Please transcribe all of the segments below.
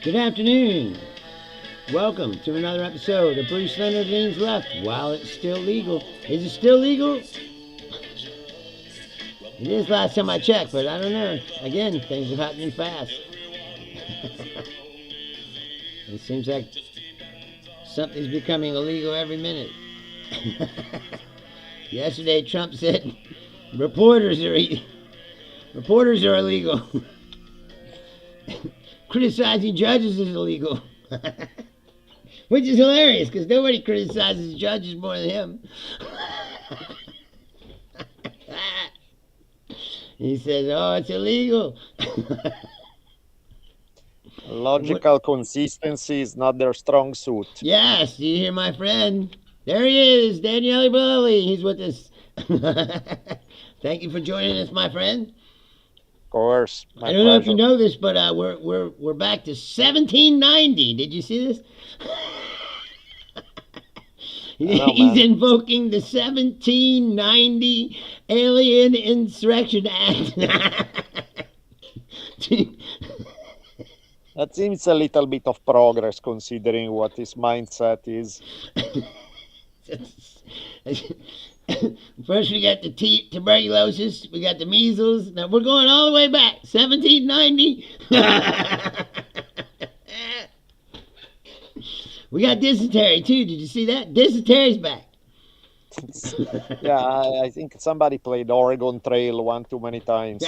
Good afternoon. Welcome to another episode of Bruce Leonard Leans Left. While it's still legal. Is it still legal? It is last time I checked, but I don't know. Again, things are happening fast. It seems like something's becoming illegal every minute. Yesterday, Trump said reporters are illegal. Criticizing judges is illegal. Which is hilarious because nobody criticizes judges more than him. He says, "Oh, it's illegal." Logical consistency is not their strong suit. Yes, do you hear my friend? There he is, Daniele Bolelli. He's with us. Thank you for joining us, my friend. Of course, I don't know if you know this, but we're back to 1790. Did you see this? He's invoking the 1790 Alien Insurrection Act. That seems a little bit of progress considering what his mindset is. First we got the tuberculosis, we got the measles. Now we're going all the way back, 1790. We got dysentery too. Did you see that? Dysentery's back. Yeah, I think somebody played Oregon Trail one too many times.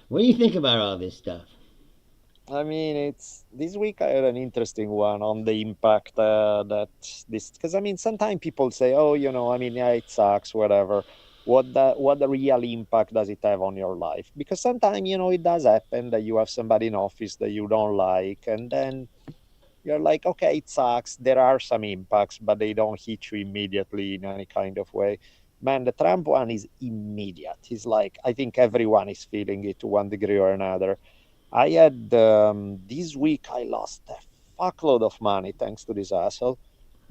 What do you think about all this stuff? I mean, this week I had an interesting one on the impact that this, because I mean, sometimes people say, oh, yeah, it sucks, whatever. What the real impact does it have on your life? Because sometimes, it does happen that you have somebody in office that you don't like, and then you're like, okay, it sucks. There are some impacts, but they don't hit you immediately in any kind of way. Man, the Trump one is immediate. It's like, I think everyone is feeling it to one degree or another. I had, this week, I lost a fuckload of money thanks to this asshole,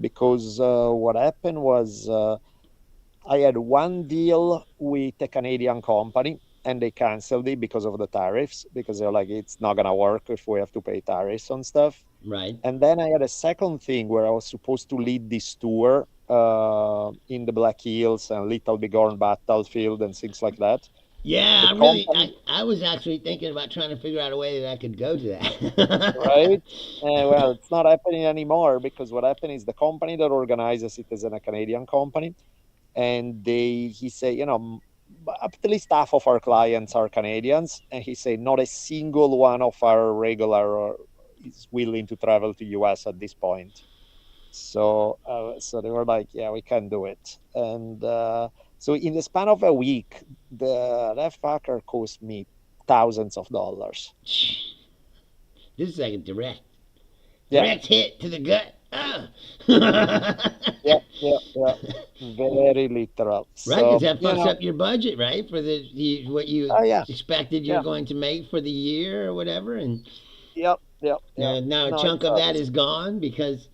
because what happened was I had one deal with a Canadian company, and they canceled it because of the tariffs, because they're like, it's not going to work if we have to pay tariffs on stuff. Right. And then I had a second thing where I was supposed to lead this tour in the Black Hills and Little Bighorn Battlefield and things like that. Yeah, I was actually thinking about trying to figure out a way that I could go to that. Right? Well, it's not happening anymore, because what happened is the company that organizes it is a Canadian company, and he said, at least half of our clients are Canadians, and he said not a single one of our regular is willing to travel to US at this point. So they were like, yeah, we can do it. And so in the span of a week, that fucker cost me thousands of dollars. This is like a direct hit to the gut. Yeah. Very literal. Right, because that fucks up your budget, right? For what you expected you're going to make for the year or whatever, and Yep. Now a chunk of that is gone because.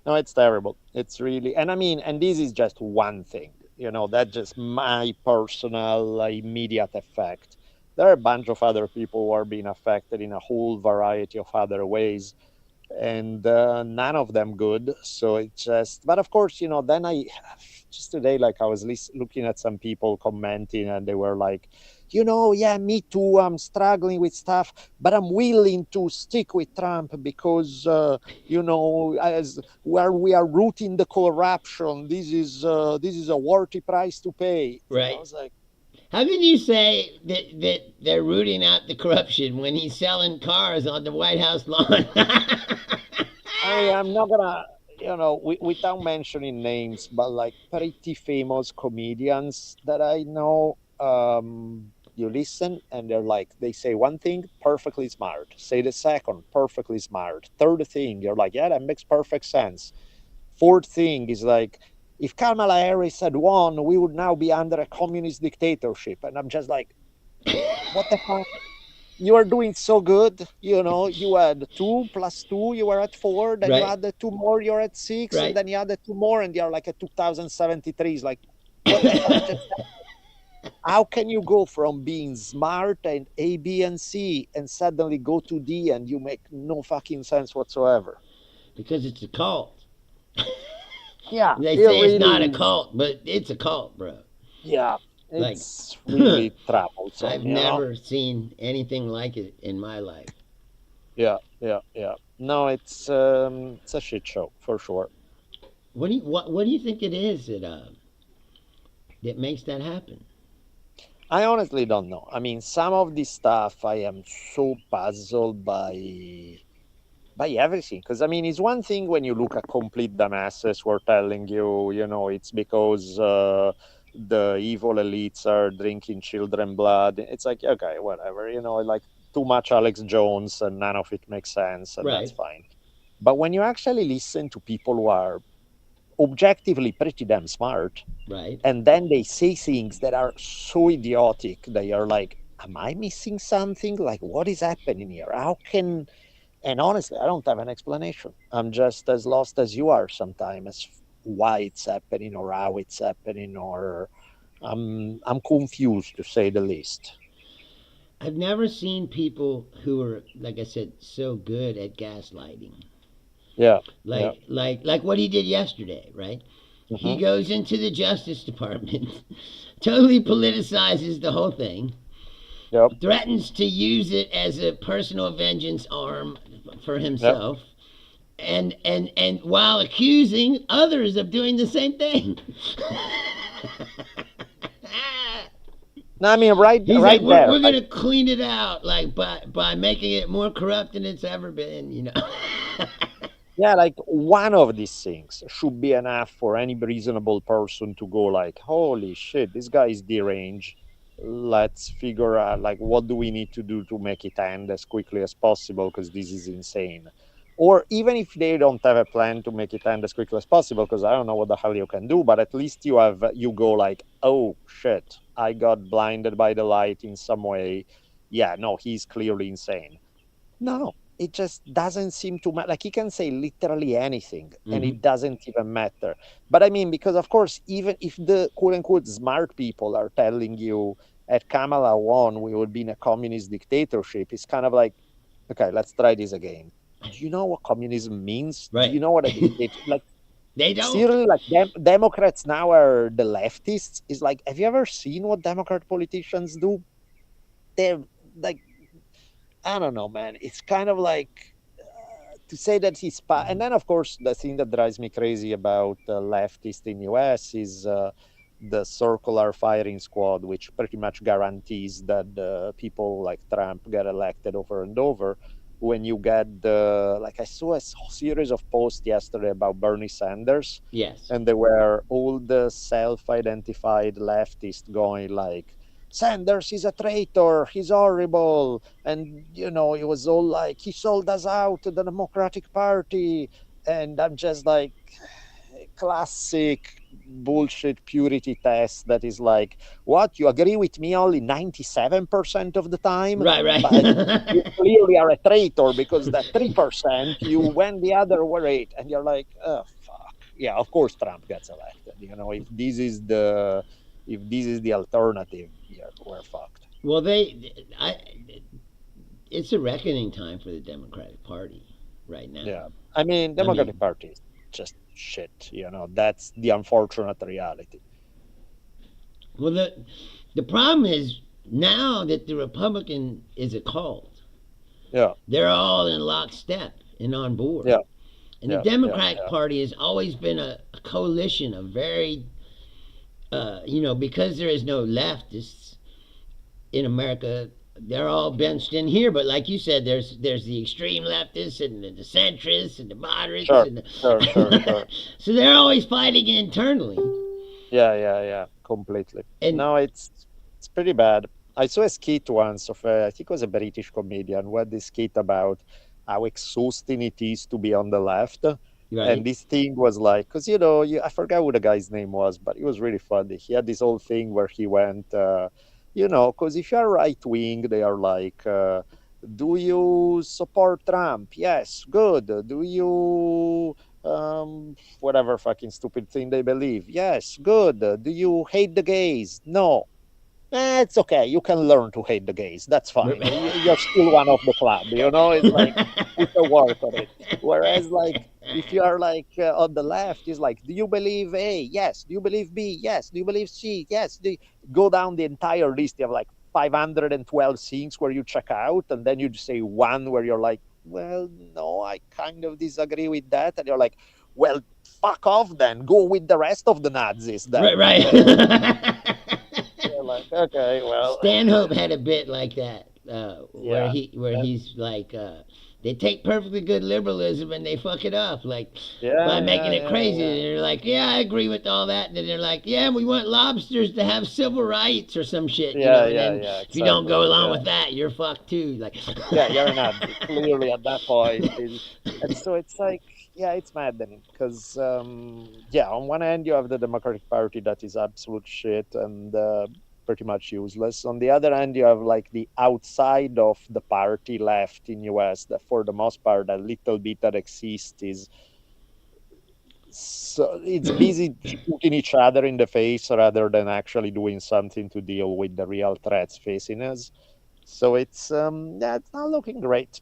No, it's terrible. It's really, and I mean, and this is just one thing. That's just my personal immediate effect. There are a bunch of other people who are being affected in a whole variety of other ways, and none of them good. So it's just, but of course, then just today, like I was looking at some people commenting, and they were like, yeah, me too, I'm struggling with stuff, but I'm willing to stick with Trump because, as where we are rooting the corruption, this is a worthy price to pay. Right. I was like, how can you say that they're rooting out the corruption when he's selling cars on the White House lawn? I'm not gonna, without mentioning names, but like pretty famous comedians that I know, you listen and they say one thing, perfectly smart. Say the second, perfectly smart. Third thing, you're like, yeah, that makes perfect sense. Fourth thing is like, if Kamala Harris had won, we would now be under a communist dictatorship. And I'm just like, what the fuck? You are doing so good. You had 2 plus 2, you were at 4. Then you added 2 more, you're at 6. Right. And then you added 2 more, and you're like at 2073. It's like, what the fuck just happened? How can you go from being smart and A, B, and C and suddenly go to D and you make no fucking sense whatsoever? Because it's a cult. Yeah, They it say it's not a really, cult, but it's a cult, bro. yeah, Like, it's really troublesome, I've you know? never seen anything like it in my life. Yeah, yeah, yeah. No, it's a shit show for sure. What do you think it is that makes that happen? I honestly don't know. I mean, some of this stuff I am so puzzled by everything. Because I mean, it's one thing when you look at complete dumbasses who are telling you, you know, it's because the evil elites are drinking children blood. It's like, okay, whatever, you know, like too much Alex Jones and none of it makes sense, and that's Right, fine. But when you actually listen to people who are objectively pretty damn smart, right. and then they say things that are so idiotic, they are like, am I missing something? Like, what is happening here? How can, and honestly, I don't have an explanation. I'm just as lost as you are sometimes as why it's happening or how it's happening, or I'm confused to say the least. I've never seen people who are, like I said, so good at gaslighting. Yeah, yeah, Like what he did yesterday, right? He hmm, goes into the Justice Department, totally politicizes the whole thing, yep, threatens to use it as a personal vengeance arm for yep. himself, and while accusing others of doing the same thing. No, I mean, right, He's like, right we're, there. we're gonna clean it out, like by making it more corrupt than it's ever been, you know. Yeah, like one of these things should be enough for any reasonable person to go like, holy shit, this guy is deranged. Let's figure out like what do we need to do to make it end as quickly as possible because this is insane. Or even if they don't have a plan to make it end as quickly as possible, because I don't know what the hell you can do, but at least you go like, oh shit, I got blinded by the light in some way. Yeah, no, he's clearly insane. No, it just doesn't seem to matter. Like he can say literally anything and Hmm. it doesn't even matter. But I mean, because of course, even if the quote unquote smart people are telling you at Kamala won, we would be in a communist dictatorship, it's kind of like, okay, let's try this again. Do you know what communism means? Do Right. you know what a dictator like? They don't. Seriously, like Democrats now are the leftists. Is like, have you ever seen what Democrat politicians do? They're like, I don't know, man. It's kind of like to say that he's and then of course the thing that drives me crazy about leftist in US is the circular firing squad, which pretty much guarantees that people like Trump get elected over and over. When you get the, like, I saw a series of posts yesterday about Bernie Sanders, Yes. and they were all the self-identified leftists going like, Sanders is a traitor, he's horrible, and you know it was all like he sold us out to the Democratic Party, and I'm just like, classic bullshit purity test that is like, what, you agree with me only 97% of the time, Right. but you Right. clearly are a traitor because that 3% you went the other way, and you're like, oh fuck, yeah, of course Trump gets elected, you know, if this is the alternative, yeah, we're fucked. Well, it's a reckoning time for the Democratic Party right now. Yeah, I mean, I Democratic mean, Party is just shit. You know, that's the unfortunate reality. well, the problem is now that the Republican is a cult, Yeah, they're all in lockstep and on board. yeah, And the yeah, yeah, Democratic yeah. Party has always been a coalition of very, because there is no leftists in America, they're all benched in here. But like you said, there's the extreme leftists and the centrists and the moderates, Sure, and sure, sure, the sure. so they're always fighting internally. Yeah, yeah, yeah. Completely. And No, it's pretty bad. I saw a skit once of I think it was a British comedian who had this skit about how exhausting it is to be on the left. And right, this thing was like, because I forgot what the guy's name was, but it was really funny. He had this whole thing where he went, because if you're right wing, they are like, do you support Trump? Yes, good. Do you whatever fucking stupid thing they believe? Yes, good. Do you hate the gays? No. It's okay. You can learn to hate the gays. That's fine. You're still one of the club. It's like put the work on it. Whereas, like, if you are like on the left, it's like, do you believe A? Yes. Do you believe B? Yes. Do you believe C? Yes. Go down the entire list. You have like 512 things where you check out, and then you just say one where you're like, well, no, I kind of disagree with that, and you're like, well, fuck off then. Go with the rest of the Nazis Right, then. right. You're like, okay, well, Stanhope had a bit like that, yeah. where he's like, they take perfectly good liberalism and they fuck it up, like by Yeah, making yeah, it yeah, crazy. yeah. And they're like, yeah, I agree with all that. And then they're like, yeah, we want lobsters to have civil rights or some shit, Yeah, And yeah, then yeah, if you don't go exactly. along Yeah. with that, you're fucked too. Like, Yeah, you're not clearly at that point. And so it's like, yeah, it's maddening because, yeah, on one end, you have the Democratic Party that is absolute shit and pretty much useless. On the other end, you have like the outside of the party left in US that, for the most part, that little bit that exists is so it's busy shooting each other in the face rather than actually doing something to deal with the real threats facing us. So it's yeah, it's not looking great.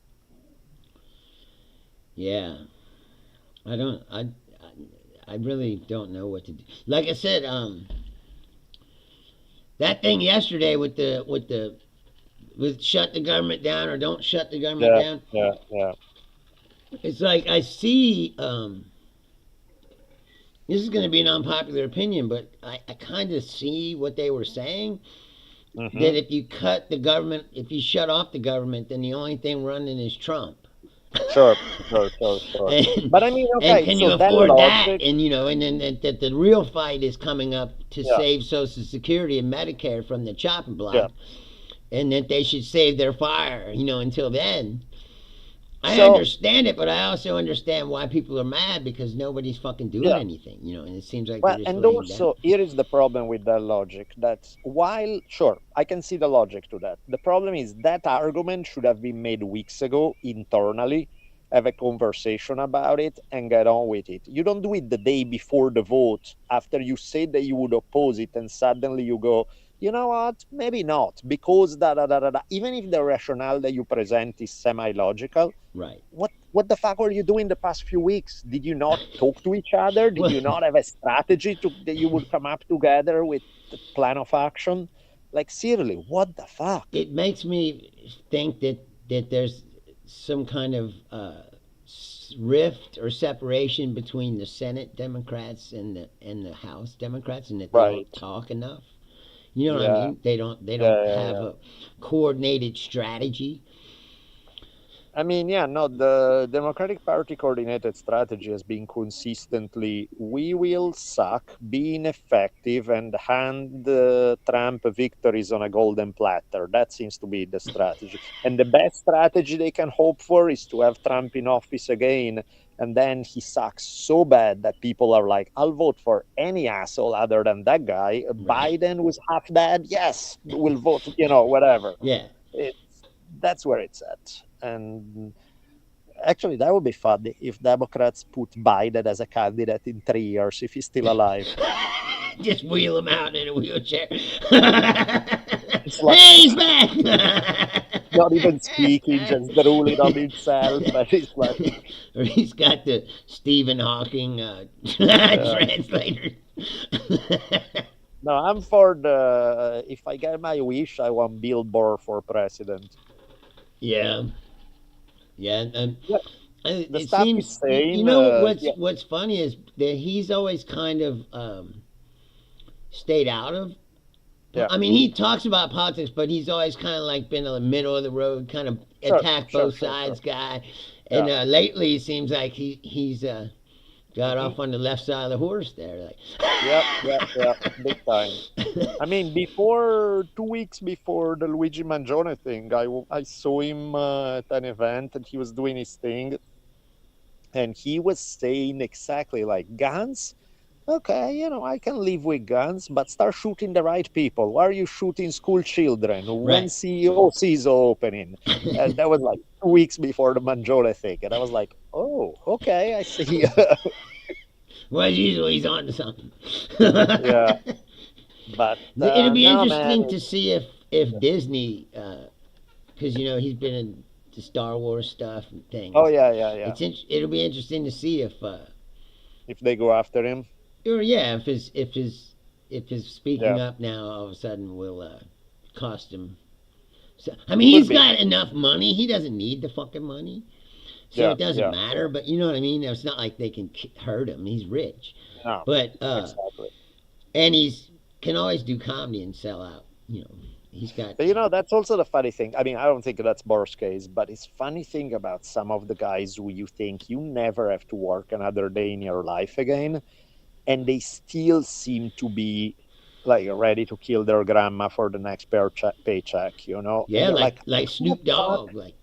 yeah, I don't, I really don't know what to do. Like I said, that thing yesterday with shut the government down or don't shut the government Yeah, down. yeah, yeah. It's like I see. This is going to be an unpopular opinion, but I kind of see what they were saying. Hmm. That if you cut the government, if you shut off the government, then the only thing running is Trump. Sure, sure, sure, sure. and But I mean, and okay, can you so that afford that? logic, And then that the real fight is coming up to yeah, save Social Security and Medicare from the chopping yeah. block, and that they should save their fire. Until then. I So understand it, but I also understand why people are mad because nobody's fucking doing yeah. anything, and it seems like they're Well, just and laying down. also here is the problem with that logic that while sure, I can see the logic to that. The problem is that argument should have been made weeks ago internally, have a conversation about it, and get on with it. You don't do it the day before the vote after you said that you would oppose it, and suddenly you go, you know what? Maybe not, because da da da da da. Even if the rationale that you present is semi-logical, Right. what the fuck were you doing the past few weeks? Did you not talk to each other? Did Well, you not have a strategy that you would come up together with the plan of action? Like seriously, what the fuck? it makes me think that there's some kind of rift or separation between the Senate Democrats and the House Democrats, and that they don't Right. talk enough. You know what I Yeah. mean? They don't Yeah, yeah, have yeah. a coordinated strategy. I mean, yeah, no, the Democratic Party coordinated strategy has been consistently we will suck, be ineffective, and hand Trump victories on a golden platter. That seems to be the strategy. And the best strategy they can hope for is to have Trump in office again. And then he sucks so bad that people are like, I'll vote for any asshole other than that guy. Right. Biden was half bad. Yes, we'll vote, whatever. Yeah. It's That's where it's at. And actually, that would be fun if Democrats put Biden as a candidate in 3 years if he's still alive. Just wheel him out in a wheelchair. It's like Hey, he's back. not even speaking, just drooling on himself. And it's like, Or he's got the Stephen Hawking uh, translator. no, I'm for the. If I get my wish, I want Bill Burr for president. Yeah, yeah, and Yeah, the it stuff seems is saying, what's yeah, what's funny is that he's always kind of stayed out of. yeah, I mean, he talks about politics, but he's always kind of like been a middle of the road, kind of sure, attack sure, both sure, sure. sides guy. And Yeah. lately, it seems like he's got Hmm. off on the left side of the horse there. Like, Yep, yep, yep, big time. I mean, before 2 weeks before the Luigi Mangione thing, I saw him at an event and he was doing his thing, and he was saying exactly like guns. Okay, I can live with guns, but start shooting the right people. Why are you shooting school children? When right. CEO sees opening, and that was like 2 weeks before the Mangione thing, and I was like, oh, okay, I see. Well, usually he's on to something. Yeah. But It'll be no, man. interesting to see if Disney, because he's been in the Star Wars stuff and Oh things. yeah, yeah, yeah. It'll be interesting to see If they go after him, or yeah, if his speaking yeah, up now all of a sudden will cost him. So, I mean, could he's be. got enough money. He doesn't need the fucking money. So Yeah, it doesn't yeah, matter, but you know what I mean? It's not like they can hurt him. He's rich. no, But exactly. and he's can always do comedy and sell out. He's got But that's also the funny thing. I mean, I don't think that's Bor's case, but it's funny thing about some of the guys who you think you never have to work another day in your life again, and they still seem to be like ready to kill their grandma for the next paycheck, and yeah, you're like like, like what Snoop the fuck? Dogg, like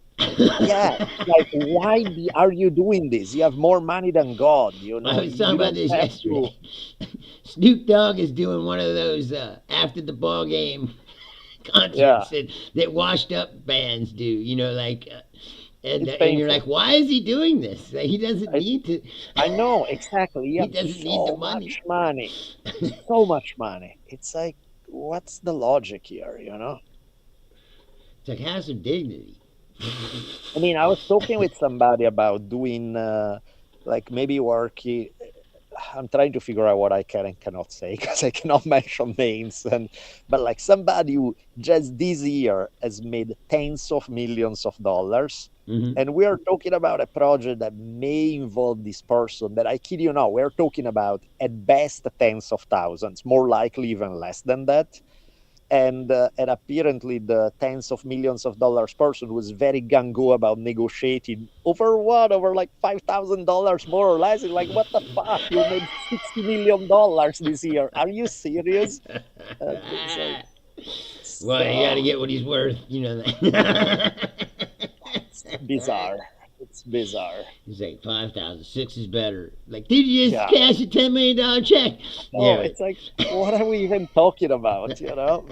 Yeah, like why are you doing this? You have more money than God, I was talking you about don't this have to. yesterday. Snoop Dogg is doing one of those after the ball game Yeah, concerts that washed up bands do. Like it's and you're like, painful. why is he doing this? Like, he doesn't It's, need to. I know exactly. You He have doesn't need the so money. much money, so much money. It's like, what's the logic here? It's like, have some dignity. I mean, I was talking with somebody about doing like maybe working. I'm trying to figure out what I can and cannot say because I cannot mention names. But like somebody who just this year has made tens of millions of dollars, Hmm. and we are talking about a project that may involve this person. That I kid you not, we're talking about at best tens of thousands, more likely even less than that. And apparently the tens of millions of dollars person was very gung-ho about negotiating over what, over like $5,000 more or less. It's like, what the fuck, you made $60 million this year, are you serious? It's like, Well, you got to so get what he's worth. You know that. it's bizarre, it's bizarre. He's like 5,000. Six is better. Like, did you just Yeah, cash a $10 million check? no, Yeah, it's like, what are we even talking about?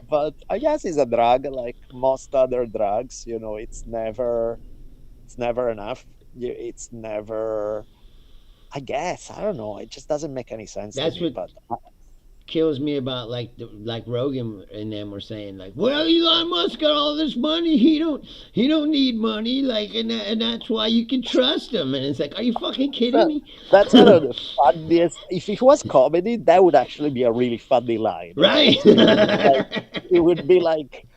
But I guess it's a drug like most other drugs. It's never enough. It's never. I guess I don't know. It just doesn't make any sense to that's me. what But kills me about like Rogan and them were saying like, well, Elon Musk got all this money. He don't need money. Like, and that's why you can trust him. And it's like, are you fucking kidding that, me? that's kind of the funniest. If it was comedy, that would actually be a really funny line, right? Right. It would be like,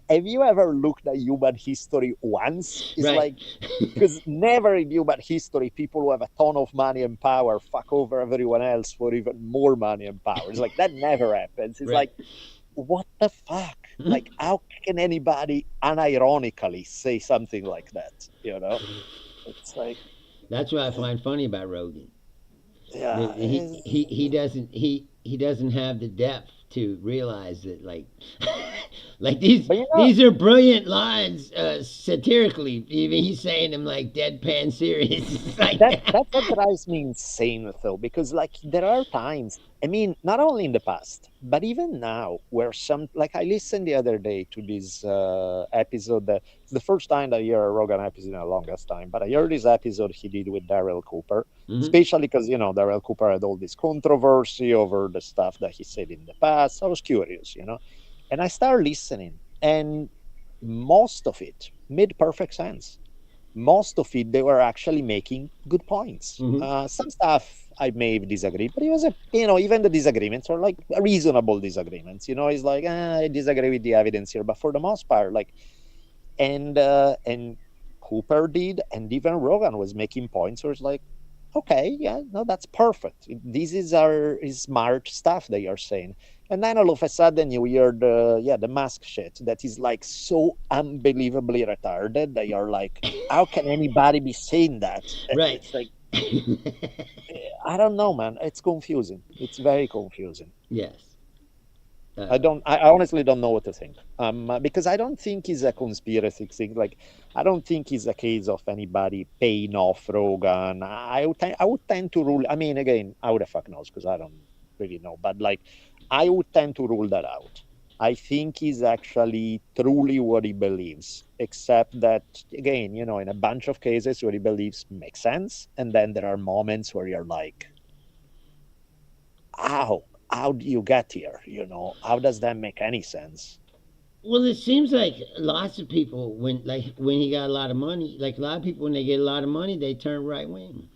have you ever looked at human history once? It's Right. like, because never in human history people who have a ton of money and power fuck over everyone else for even more money and power. It's like that never happens. It's Right. like, what the fuck? Like, how can anybody unironically say something like that? It's like, That's what I find funny about Rogan. yeah, He doesn't have the depth to realize that like these but these are brilliant lines satirically. Even he's saying them like deadpan serious. It's like that's what drives me insane though, because like there are times, I mean, not only in the past but even now, where some, like, I listened the other day to this episode that it's the first time that I hear a Rogan episode in the longest time, but I heard this episode he did with Daryl Cooper, Mhm. especially because Daryl Cooper had all this controversy over the stuff that he said in the past. I was curious, and I started listening, and most of it made perfect sense. Most of it, they were actually making good points. Mhm. Some stuff I may disagree, but it was even the disagreements are like reasonable disagreements. It's like, I disagree with the evidence here, but for the most part, like, and Cooper did, and even Rogan was making points where it's like, okay, yeah, no, that's perfect. This is smart stuff they are saying. And then all of a sudden you hear the mask shit that is like so unbelievably retarded. They are like, how can anybody be saying that? Right. It's like, I don't know, man. It's confusing. It's very confusing. Yes. I Uh, don't. I honestly don't know what to think. Because I don't think it's a conspiracy thing. Like, I don't think it's a case of anybody paying off Rogan. I would tend to rule. I mean, again, how the fuck knows? Because I don't really know. But like, I would tend to rule that out. I think he's actually truly what he believes. Except that, again, in a bunch of cases, what he believes makes sense, and then there are moments where you're like, "Ow." how do you get here? How does that make any sense? Well, it seems like lots of people when he got a lot of money, like a lot of people when they get a lot of money, they turn right wing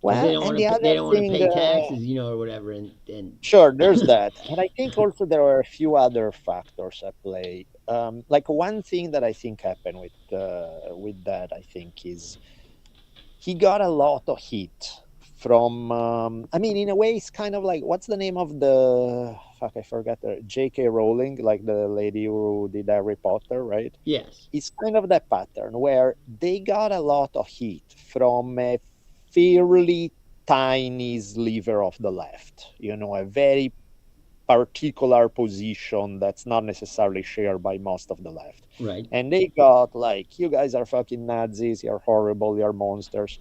because Well, and the they other don't want to thing, pay taxes, or whatever, and sure, there's that. And I think also there are a few other factors at play. Like one thing that I think happened with that, I think, is he got a lot of heat from. I mean, in a way, it's kind of like what's the name of the fuck? I forgot her. J.K. Rowling, like the lady who did Harry Potter, right? yes, It's kind of that pattern where they got a lot of heat from a fairly tiny sliver of the left, a very particular position that's not necessarily shared by most of the left. right, And they got like, you guys are fucking Nazis, you're horrible, you're monsters.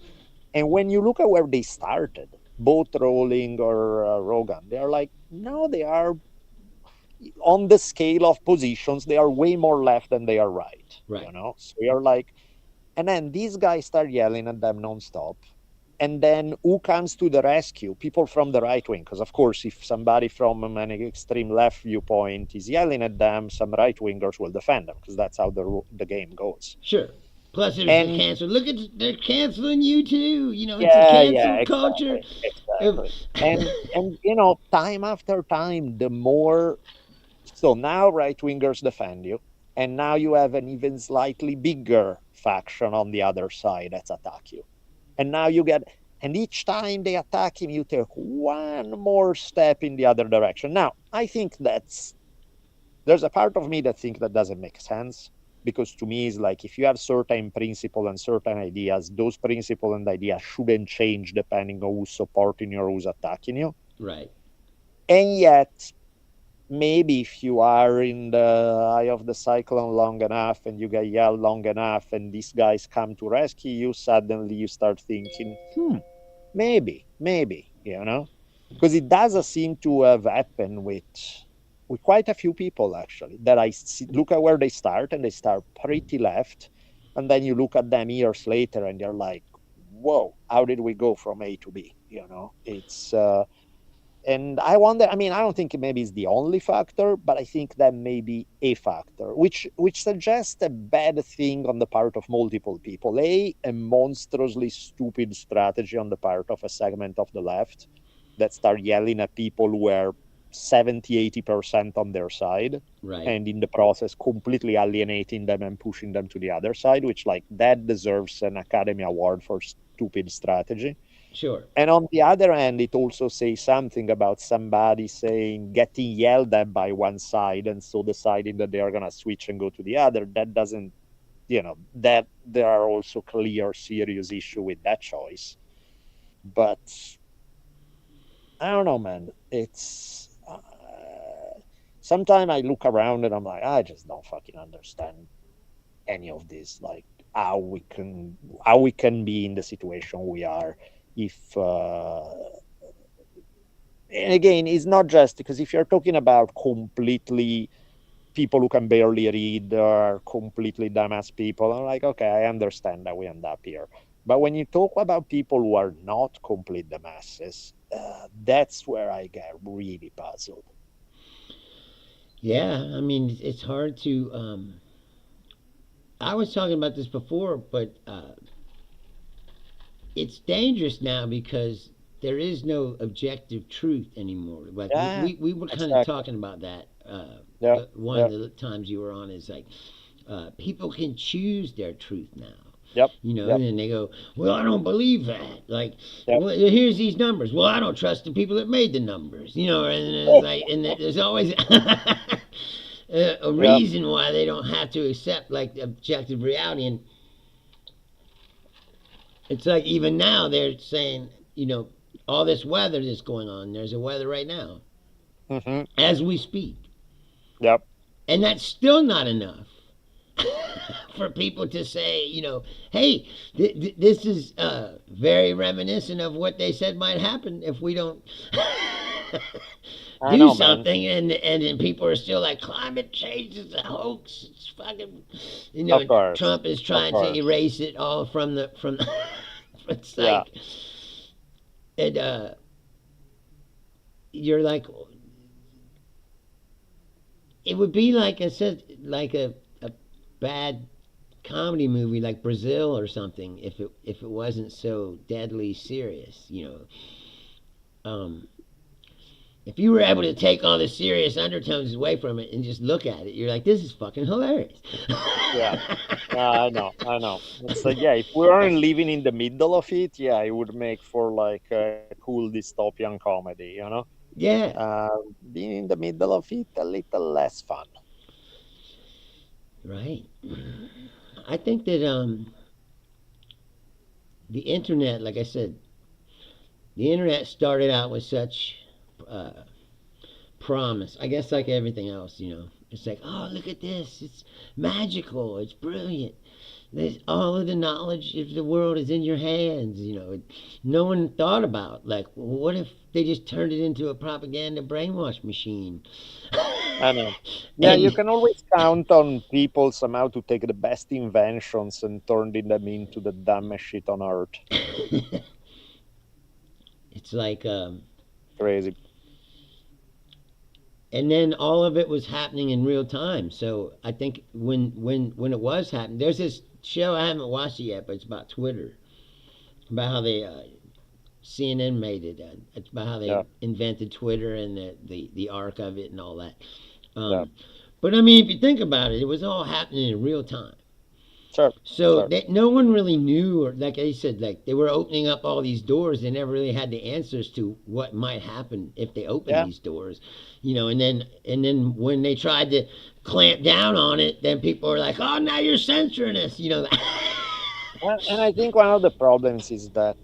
And when you look at where they started, both Rowling or Rogan, they are like, no, they are on the scale of positions, they are way more left than they are right, right, So you're like, and then these guys start yelling at them nonstop. And then who comes to the rescue? People from the right wing. Because, of course, if somebody from an extreme left viewpoint is yelling at them, some right wingers will defend them because that's how the game goes. sure. Plus, there's the And cancel. Look at they're canceling you too. It's a yeah, cancel culture. exactly, exactly. And time after time, the more so now right wingers defend you, and now you have an even slightly bigger faction on the other side that's attack you. And now you get, and each time they attack him, you take one more step in the other direction. Now, I think there's a part of me that thinks that doesn't make sense because to me, it's like if you have certain principle and certain ideas, those principle and ideas shouldn't change depending on who's supporting you or who's attacking you. Right. And yet, maybe if you are in the eye of the cyclone long enough and you get yelled long enough and these guys come to rescue you, suddenly you start thinking, maybe, because it does seem to have happened with quite a few people actually that I see, look at where they start and they start pretty left. And then you look at them years later and you're like, whoa, how did we go from A to B? It's, and I wonder, I mean, I don't think maybe it's the only factor, but I think that may be a factor, which suggests a bad thing on the part of multiple people. A monstrously stupid strategy on the part of a segment of the left that start yelling at people who are 70-80% on their side, Right. and in the process completely alienating them and pushing them to the other side, which like that deserves an Academy Award for stupid strategy. Sure. And on the other hand, it also says something about somebody saying getting yelled at by one side and so deciding that they are going to switch and go to the other. That doesn't, that there are also clear, serious issue with that choice. But I don't know, man. It's sometimes I look around and I'm like, I just don't fucking understand any of this. Like how we can be in the situation we are if and again, it's not just because if you're talking about completely people who can barely read or completely dumbass people, I'm like, okay, I understand that we end up here. But when you talk about people who are not complete dumbasses, that's where I get really puzzled. Yeah. I mean, it's hard to. I was talking about this before, but it's dangerous now because there is no objective truth anymore. Like Yeah, we were kind of exactly. talking about that. Yeah, One yeah, of the times you were on is like people can choose their truth now. yep, And yep, then they go, well, I don't believe that. Like, yep. well, here's these numbers. Well, I don't trust the people that made the numbers. And it's like, and there's always a Yep. reason why they don't have to accept like objective reality. And it's like even now they're saying, all this weather that's going on. There's a weather right now Hmm. as we speak, Yep. and that's still not enough for people to say, hey, this is very reminiscent of what they said might happen if we don't I do know, man. something, and then people are still like climate change is a hoax. It's fucking, Of course. Trump is Of trying to course. erase it all from the from. It's Yeah. like it you're like, it would be like I said, like a bad comedy movie like Brazil or something if it wasn't so deadly serious, you know. If you were able to take all the serious undertones away from it and just look at it, you're like, this is fucking hilarious. Yeah. I know. It's like, yeah, if we weren't living in the middle of it, yeah, it would make for like a cool dystopian comedy, you know? Yeah, Uh, Being in the middle of it, a little less fun. right. I think that the internet, like I said, the internet started out with such uh, promise. I guess like everything else, you know, it's like, oh, look at this, it's magical, it's brilliant. There's all of the knowledge of the world is in your hands. You know, no one thought about like, what if they just turned it into a propaganda brainwash machine? I know. Yeah, you And can always count on people somehow to take the best inventions and turn them into the dumbest shit on earth. it's like, Crazy. and then all of it was happening in real time. So I think when it was happening, there's this show I haven't watched it yet, but it's about Twitter, about how they CNN made it. It's about how they Yeah, invented Twitter and the arc of it and all that. yeah. Um, but I mean, if you think about it, it was all happening in real time. Sure, So sure. that no one really knew, or like I said, like they were opening up all these doors. They never really had the answers to what might happen if they opened Yeah. these doors, you know. And then when they tried to clamp down on it, then people were like, "Oh, now you're censoring us," you know. And I think one of the problems is that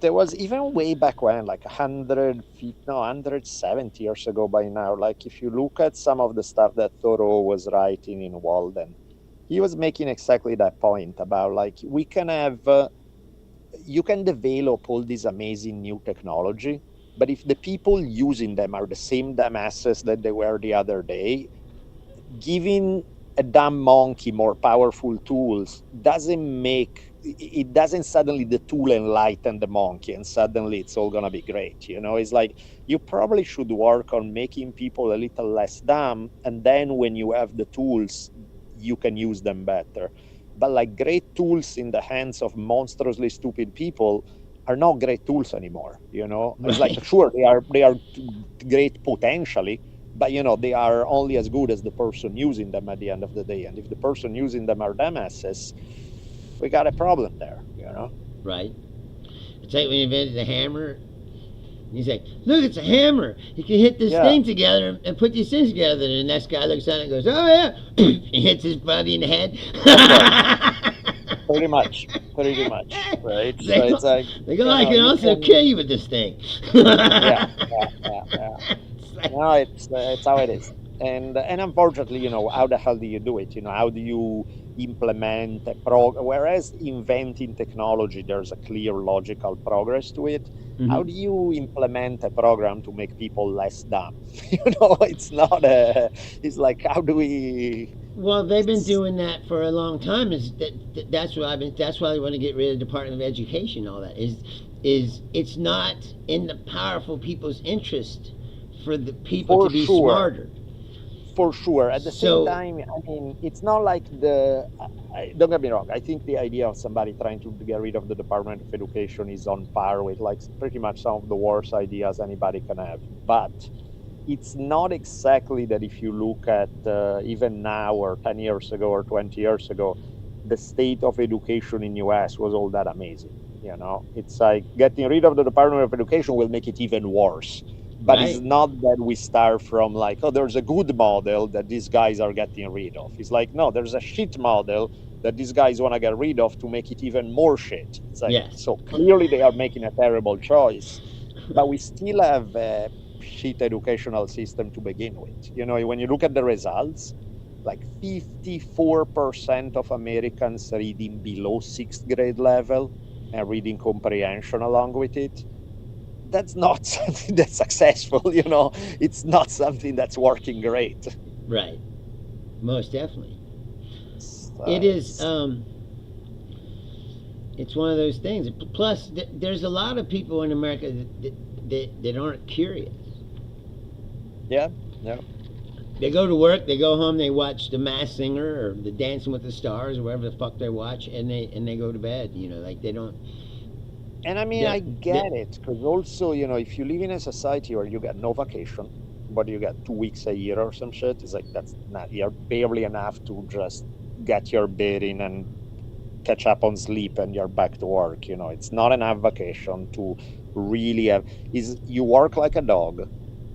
there was even way back when, like 150, no, 170 years ago by now, like if you look at some of the stuff that Thoreau was writing in Walden, he was making exactly that point about like we can have, you can develop all this amazing new technology, but if the people using them are the same dumbasses that they were the other day, giving a dumb monkey more powerful tools doesn't make it doesn't suddenly the tool enlighten the monkey and suddenly it's all gonna be great. You know, it's like you probably should work on making people a little less dumb, and then when you have the tools you can use them better. But like great tools in the hands of monstrously stupid people are not great tools anymore. You know, it's like Right, sure they are great potentially, but you know they are only as good as the person using them at the end of the day, and if the person using them are dumbasses, we got a problem there, you know. right. It's like when he invented the hammer. He's like, look, it's a hammer. You can hit this Yeah, thing together and put these things together. And the next guy looks at it and goes, oh, yeah. He hits his buddy in the head. that's right. Pretty much, right? So they, it's like, they go, you I know, can you also can, kill you with this thing. yeah, yeah. It's like, No, it's how it is. And unfortunately, you know, how the hell do you do it? You know, how do you implement a whereas inventing technology, there's a clear logical progress to it. How mhm. do you implement a program to make people less dumb? You know, it's not a, it's like, how do we, Well, they've been doing that for a long time. That's what I've been. That's why they want to get rid of the Department of Education. All that is it's not in the powerful people's interest for the people to for be sure, smarter. for sure. At the same So time, I mean, it's not like the. Don't get me wrong. I think the idea of somebody trying to get rid of the Department of Education is on par with like pretty much some of the worst ideas anybody can have. But it's not exactly that if you look at even now or 10 years ago or 20 years ago, the state of education in US was all that amazing. You know, it's like getting rid of the Department of Education will make it even worse. But it's right, not that we start from like, oh, there's a good model that these guys are getting rid of. It's like, no, there's a shit model that these guys want to get rid of to make it even more shit. It's like, yes, so clearly they are making a terrible choice, but we still have a shit educational system to begin with. You know, when you look at the results, like 54% of Americans reading below sixth grade level and reading comprehension along with it. That's not something that's successful, you know. It's not something that's working great. right, most definitely. It So is. It's one of those things. Plus, there's a lot of people in America that aren't curious. Yeah, yeah. They go to work, they go home, they watch The Masked Singer or the Dancing with the Stars or whatever the fuck they watch, and they go to bed. Like they don't. And I mean, They, I they, get it because also, if you live in a society where you get no vacation, but you get 2 weeks a year or some shit, it's like that's not, you're barely enough to just get your bed in and catch up on sleep and you're back to work. It's not enough vacation to really have, is you work like a dog,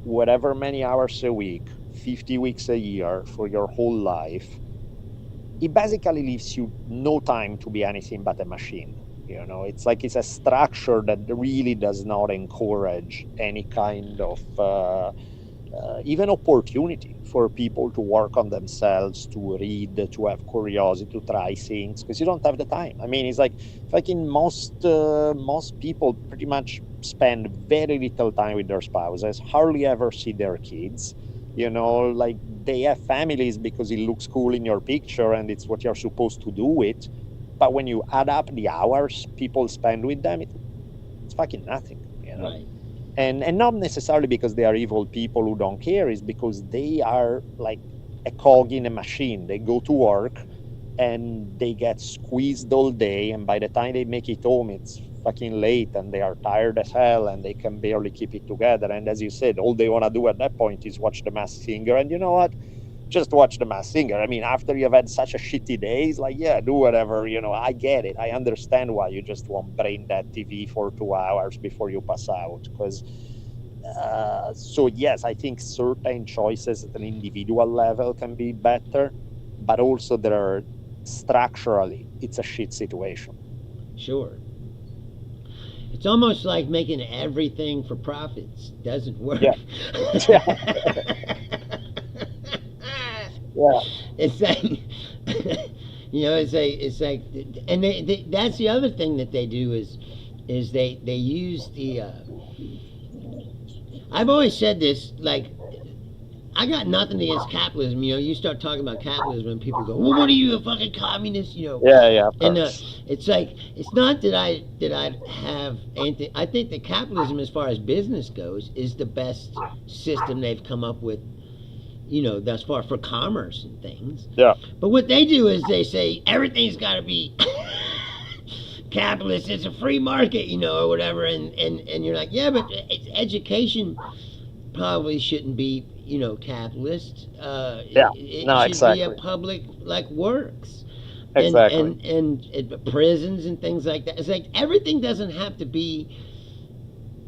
whatever many hours a week, 50 weeks a year for your whole life. It basically leaves you no time to be anything but a machine. It's like it's a structure that really does not encourage any kind of even opportunity for people to work on themselves, to read, to have curiosity, to try things, because you don't have the time. I mean, it's like in most people pretty much spend very little time with their spouses, hardly ever see their kids. Like they have families because it looks cool in your picture and it's what you're supposed to do with. But when you add up the hours people spend with them, it's fucking nothing. right. And not necessarily because they are evil people who don't care, is because they are like a cog in a machine. They go to work and they get squeezed all day, and by the time they make it home it's fucking late and they are tired as hell and they can barely keep it together. And as you said, all they want to do at that point is watch The Masked Singer. And you know what, just watch The Masked Singer. I mean, after you've had such a shitty day, it's like, yeah, do whatever. I get it. I understand why you just want brain dead TV for 2 hours before you pass out. Because, so yes, I think certain choices at an individual level can be better, but also there are structurally, it's a shit situation. Sure. It's almost like making everything for profits doesn't work. Yeah. Yeah. Yeah. It's like it's like and that's the other thing that they do is they use the I've always said this, like, I got nothing against capitalism. You start talking about capitalism and people go, well, what are you, a fucking communist? Yeah, yeah, of And course. it's like, it's not that I have anything. I think that capitalism, as far as business goes, is the best system they've come up with, thus far, for commerce and things. Yeah. But what they do is they say everything's got to be capitalist. It's a free market, or whatever. And you're like, yeah, but it's education probably shouldn't be, capitalist. Yeah. It No, should be a exactly. public, like, works. And, Exactly. and prisons and things like that. It's like everything doesn't have to be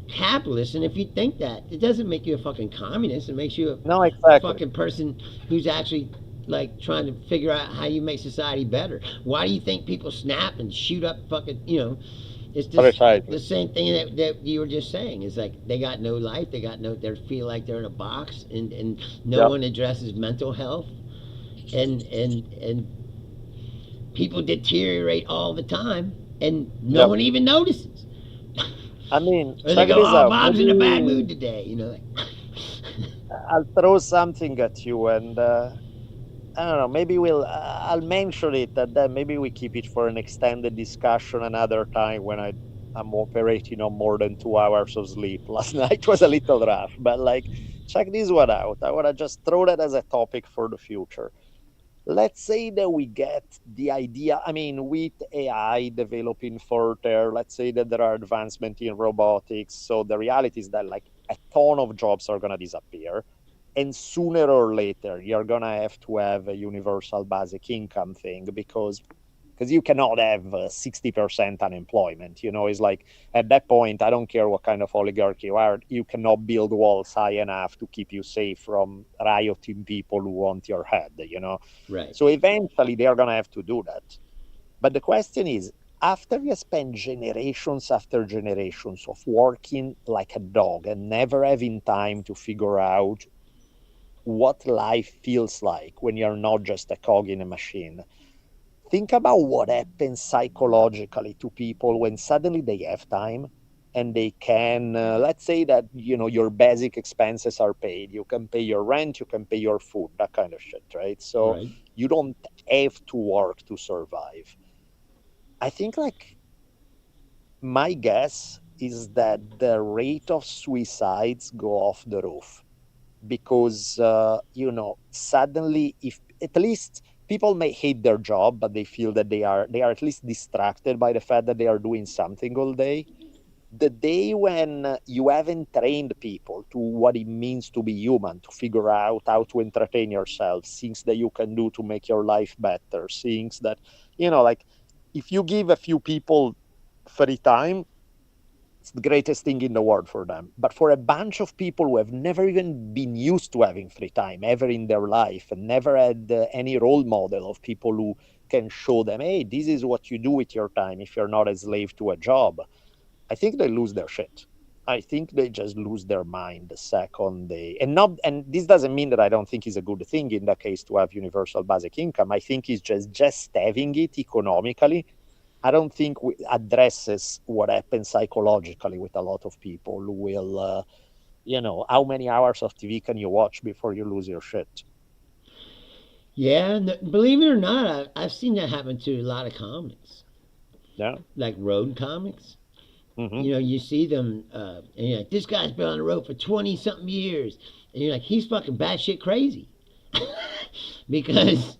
capitalist. And if you think that, it doesn't make you a fucking communist. It makes you No, a exactly. fucking person who's actually, like, trying to figure out how you make society better. Why do you think people snap and shoot up fucking, it's just Precisely. the same thing that you were just saying. It's like they got no life. They feel like they're in a box, and no Yep. one addresses mental health, and people deteriorate all the time, and no Yep. one even notices. I mean, Or they check go, this "Oh, out. Bob's in a bad Maybe mood today," like. I'll throw something at you, and I don't know. Maybe I'll mention it, and then maybe we keep it for an extended discussion another time when I'm operating on more than 2 hours of sleep. Last night was a little rough, but like, check this one out. I want to just throw that as a topic for the future. Let's say that we get the idea. I mean, with AI developing further, let's say that there are advancements in robotics. So the reality is that like a ton of jobs are going to disappear. And sooner or later, you're going to have a universal basic income thing because you cannot have 60% unemployment. It's like at that point, I don't care what kind of oligarchy you are, you cannot build walls high enough to keep you safe from rioting people who want your head. Right. So eventually they are going to have to do that. But the question is, after you spend generations after generations of working like a dog and never having time to figure out what life feels like when you're not just a cog in a machine, think about what happens psychologically to people when suddenly they have time and they can, let's say that your basic expenses are paid, you can pay your rent, you can pay your food, that kind of shit, right? So Right. you don't have to work to survive. I think, like, my guess is that the rate of suicides go off the roof because suddenly, if at least people may hate their job, but they feel that they are at least distracted by the fact that they are doing something all day. The day when you haven't trained people to what it means to be human, to figure out how to entertain yourself, things that you can do to make your life better, things that, like if you give a few people free time, it's the greatest thing in the world for them. But for a bunch of people who have never even been used to having free time ever in their life and never had any role model of people who can show them, hey, this is what you do with your time if you're not a slave to a job, I think they lose their shit. I think they just lose their mind the second they and this doesn't mean that I don't think it's a good thing in that case to have universal basic income. I think it's just having it economically. I don't think addresses what happens psychologically with a lot of people who will, how many hours of TV can you watch before you lose your shit? Yeah, believe it or not, I've seen that happen to a lot of comics, Yeah. like road comics. Hmm. You see them, and you're like, this guy's been on the road for 20 something years. And you're like, he's fucking batshit crazy. Because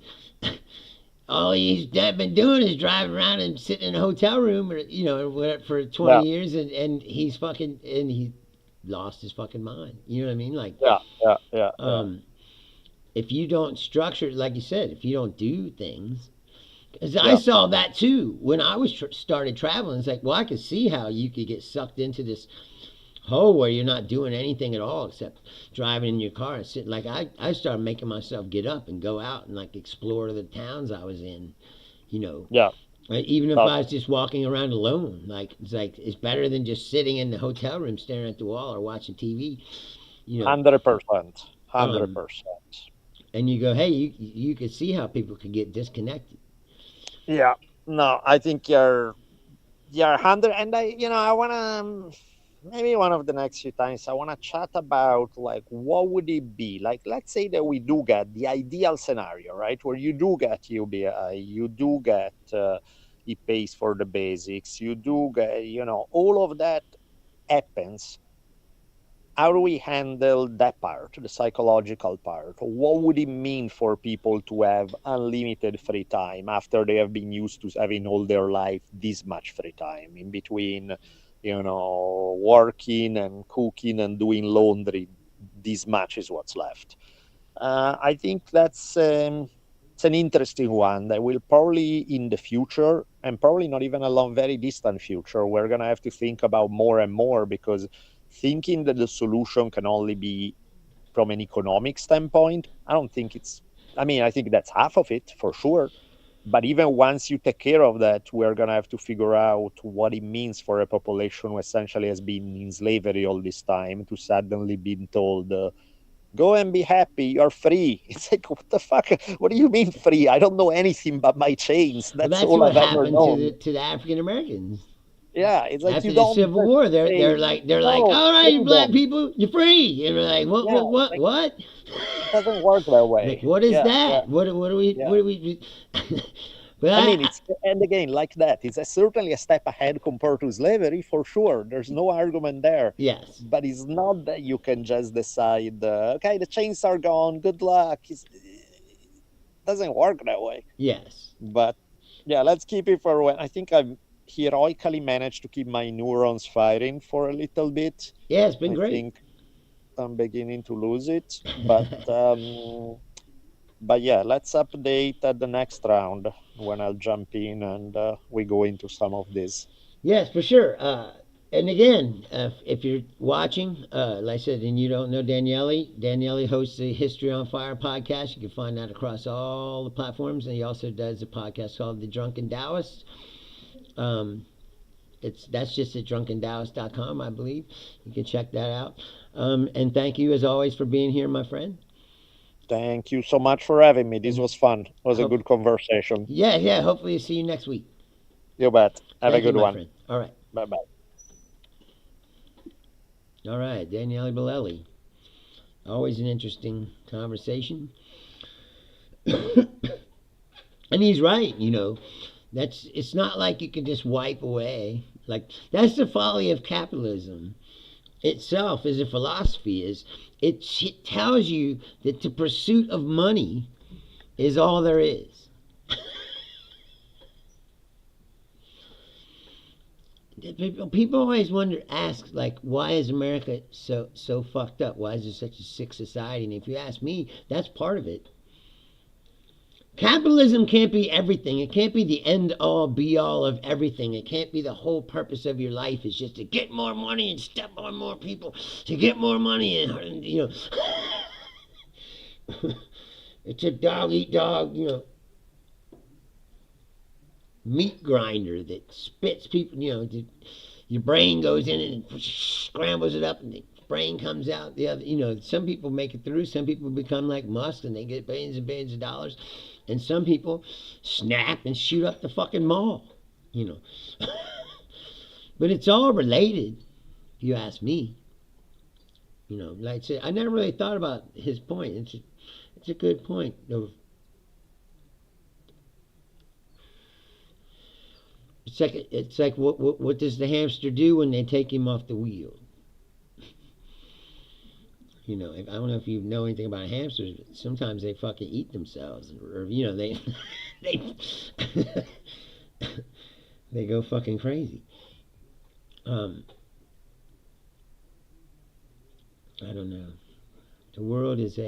all he's been doing is driving around and sitting in a hotel room, or, for 20 Yeah. years, and he lost his fucking mind. You know what I mean? Like, Yeah. Yeah. Yeah. Yeah. um, if you don't structure, like you said, if you don't do things, because I Yeah. saw that too when I was started traveling. It's like, well, I could see how you could get sucked into this hole where you're not doing anything at all except driving in your car and sitting. Like I started making myself get up and go out and like explore the towns I was in. You know, Yeah. even if I was Totally. just walking around alone. Like it's better than just sitting in the hotel room staring at the wall or watching TV. You know, 100%. um, 100%. and you go, hey, you could see how people could get disconnected. Yeah. No, I think you're 100. And I want to, maybe one of the next few times, I want to chat about like, what would it be? Like, let's say that we do get the ideal scenario, right? Where you do get UBI, you do get, it pays for the basics, you do get, all of that happens. How do we handle that part, the psychological part? What would it mean for people to have unlimited free time after they have been used to having all their life this much free time in between, working and cooking and doing laundry? This much is what's left. I think that's it's an interesting one that will probably in the future, and probably not even a long, very distant future, we're gonna have to think about more and more, because thinking that the solution can only be from an economic standpoint, I don't think it's. I mean, I think that's half of it for sure. But even once you take care of that, we're gonna have to figure out what it means for a population who essentially has been in slavery all this time to suddenly being told, go and be happy, you're free. It's like, what the fuck? What do you mean free? I don't know anything but my chains. Well, That's that's all what I've ever happened to known. the African Americans Yeah, it's like after you the don't Civil just War. They're say, they're like they're like, no, all right, you black freedom. people, you're free. And we're like, what, Yeah, what, what, like what? it doesn't work that Like, way. what is Yeah, yeah, that? What do we, yeah. what do we? But I mean, it's, and again, like that, it's certainly a step ahead compared to slavery for sure. There's no argument there. yes, But it's not that you can just decide, okay, the chains are gone, good luck. It doesn't work that way. yes, But yeah, let's keep it for when I think I've heroically managed to keep my neurons firing for a little bit. yeah. It's been I great. think I'm beginning to lose it, but yeah, let's update at the next round when I'll jump in and we go into some of this. Yes, for sure. And again, if you're watching, like I said, and you don't know Daniele hosts the History on Fire podcast. You can find that across all the platforms. And he also does a podcast called The Drunken Taoist. Um, that's just at drunkendaoist.com, I believe. You can check that out. And thank you, as always, for being here, my friend. Thank you so much for having me. This And was fun. It was a hope, good conversation. yeah, yeah. Hopefully, see you next week. You bet. Have a Thank you, good my one. friend. All right. Bye bye. All right, Daniele Bolelli. Always an interesting conversation. And he's right, That's it's not like you can just wipe away Like, that's the folly of capitalism itself as a philosophy. Is it tells you that the pursuit of money is all there is. People always ask, like, why is America so fucked up? Why is it such a sick society? And if you ask me, that's part of it. Capitalism can't be everything. It can't be the end all be all of everything. It can't be the whole purpose of your life is just to get more money and step on more people to get more money and it's a dog eat dog, meat grinder that spits people, your brain goes in and scrambles it up and the brain comes out the other. Some people make it through. Some people become like Musk and they get billions and billions of dollars. And some people snap and shoot up the fucking mall, But it's all related, if you ask me. Like I said, I never really thought about his point. It's a good point. It's like what does the hamster do when they take him off the wheel? I don't know if you know anything about hamsters, but sometimes they fucking eat themselves, or they they go fucking crazy. I don't know. The world is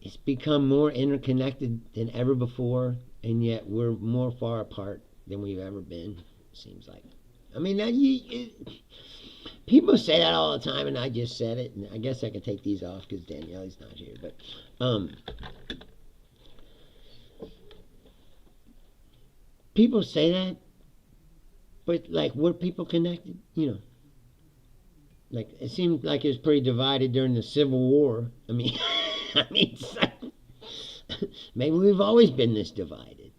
it's become more interconnected than ever before, and yet we're more far apart than we've ever been. Seems like. I mean, people say that all the time, and I just said it. And I guess I can take these off because Danielle's not here. But people say that, but like, were people connected? Like it seemed like it was pretty divided during the Civil War. I mean, it's like, maybe we've always been this divided,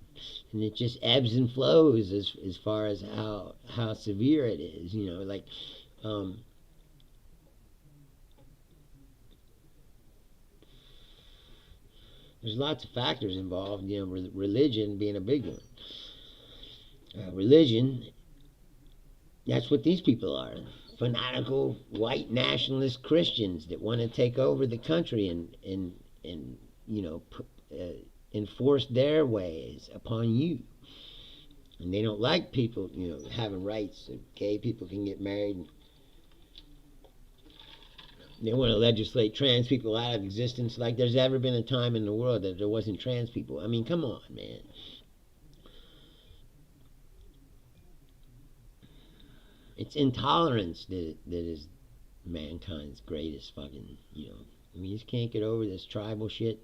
and it just ebbs and flows as far as how severe it is. Like. There's lots of factors involved, religion being a big one. Religion, that's what these people are. Fanatical, white nationalist Christians that want to take over the country and enforce their ways upon you. And they don't like people, having rights. So gay people can get married. They want to legislate trans people out of existence. Like there's ever been a time in the world that there wasn't trans people. I mean, come on, man. It's intolerance that is mankind's greatest fucking, I mean, you just can't get over this tribal shit.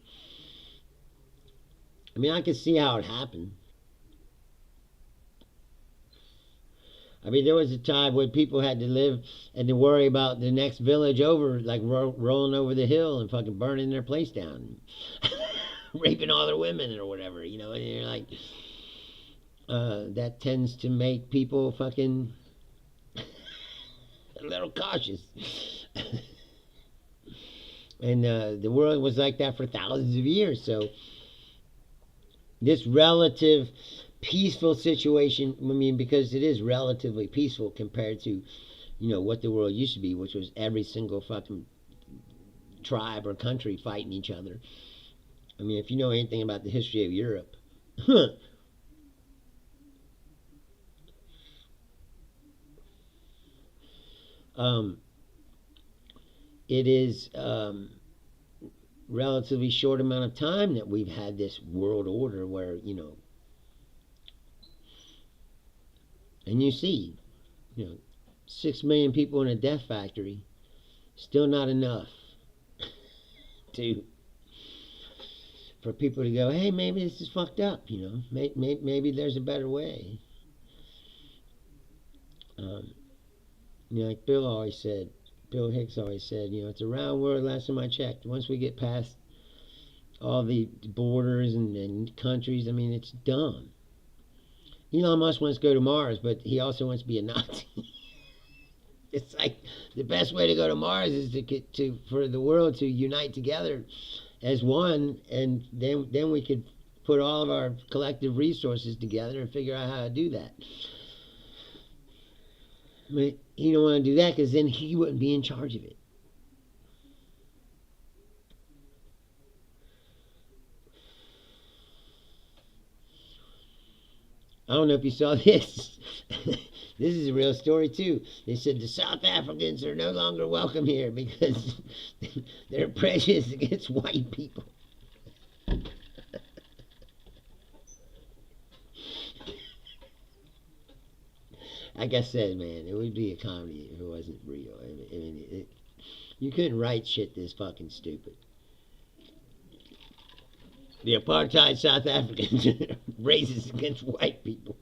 I mean, I can see how it happened. I mean, there was a time when people had to live and to worry about the next village over, like rolling over the hill and fucking burning their place down, raping all their women or whatever, and you're like, that tends to make people fucking a little cautious. And the world was like that for thousands of years, so this relative peaceful situation, I mean, because it is relatively peaceful compared to, what the world used to be, which was every single fucking tribe or country fighting each other. I mean, if you know anything about the history of Europe, it is relatively short amount of time that we've had this world order where, and you see, 6 million people in a death factory, still not enough for people to go, hey, maybe this is fucked up, maybe there's a better way. Like Bill Hicks always said, it's a round world. Last time I checked, once we get past all the borders and countries, I mean, it's dumb. Elon Musk wants to go to Mars, but he also wants to be a Nazi. It's like the best way to go to Mars is for the world to unite together as one, and then we could put all of our collective resources together and figure out how to do that. But he don't want to do that because then he wouldn't be in charge of it. I don't know if you saw this. This is a real story too. They said the South Africans are no longer welcome here because they're prejudiced against white people. Like I said, man, it would be a comedy if it wasn't real. You couldn't write shit this fucking stupid. The apartheid South Africans racist against white people.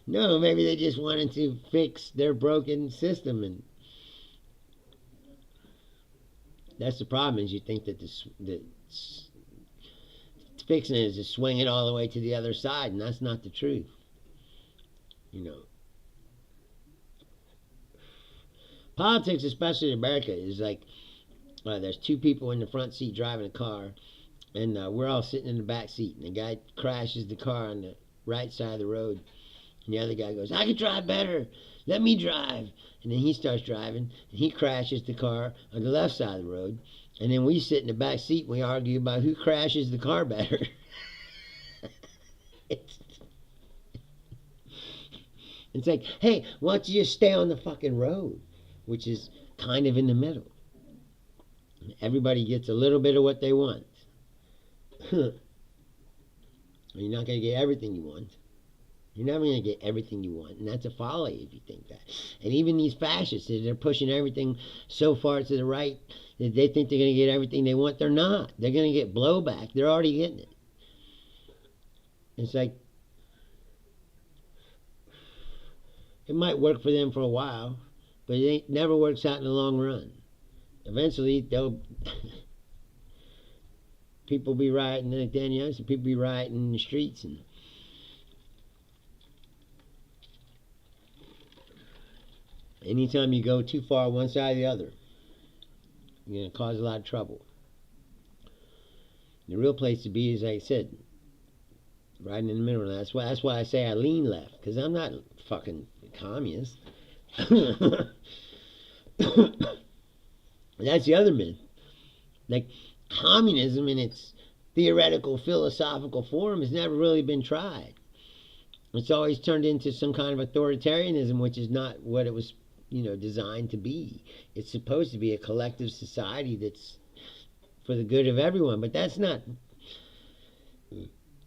No, maybe they just wanted to fix their broken system, and that's the problem. Is you think that fixing it is to swing it all the way to the other side, and that's not the truth. You know, politics, especially in America, is like there's two people in the front seat driving a car, and we're all sitting in the back seat, and the guy crashes the car on the right side of the road, and the other guy goes, I can drive better, let me drive. And then he starts driving, and he crashes the car on the left side of the road, and then we sit in the back seat and we argue about who crashes the car better. It's like, hey, why don't you just stay on the fucking road, which is kind of in the middle. Everybody gets a little bit of what they want. You're not going to get everything you want. You're never going to get everything you want, and that's a folly if you think that. And even these fascists, they're pushing everything so far to the right that they think they're going to get everything they want. They're not. They're going to get blowback. They're already getting it. It's like, it might work for them for a while, but it never works out in the long run. Eventually, people be rioting, like Dan Young said, people be rioting in the streets, and anytime you go too far one side or the other, you're going to cause a lot of trouble. The real place to be is, like I said, right in the middle. That's why I say I lean left, because I'm not fucking communist. That's the other myth. Like, communism in its theoretical, philosophical form has never really been tried. It's always turned into some kind of authoritarianism, which is not what it was, designed to be. It's supposed to be a collective society that's for the good of everyone, but that's not.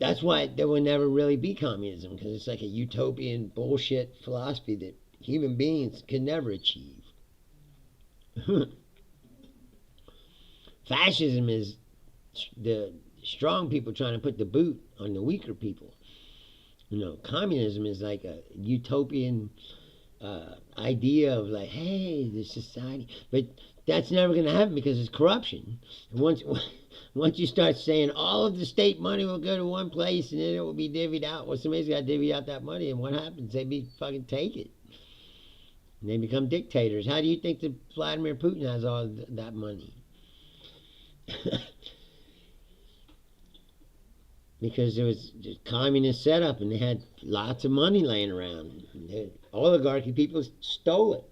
That's why there will never really be communism, because it's like a utopian bullshit philosophy that human beings can never achieve. Fascism is the strong people trying to put the boot on the weaker people. Communism is like a utopian idea of like, hey, the society. But that's never going to happen because it's corruption. Once you start saying all of the state money will go to one place and then it will be divvied out, well, somebody's got to divvy out that money, and what happens? They fucking take it. And they become dictators. How do you think that Vladimir Putin has all that money? Because there was a communist setup and they had lots of money laying around. The oligarchy people stole it.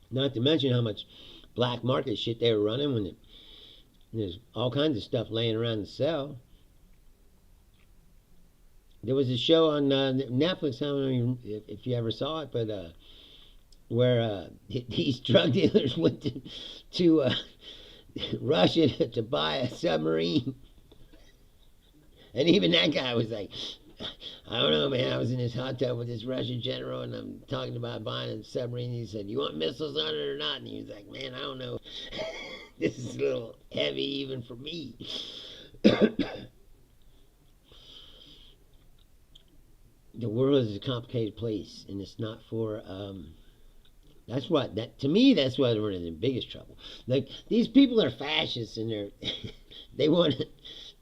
Not to mention how much black market shit they were running when there's all kinds of stuff laying around to sell. There was a show on Netflix, I don't know if you ever saw it, but where these drug dealers went to Russia to buy a submarine. And even that guy was like, I don't know, man, I was in this hot tub with this Russian general and I'm talking about buying a submarine. He said, you want missiles on it or not? And he was like, man, I don't know. This is a little heavy even for me. The world is a complicated place, and it's not for to me that's why we're in the biggest trouble. Like, these people are fascists and they want to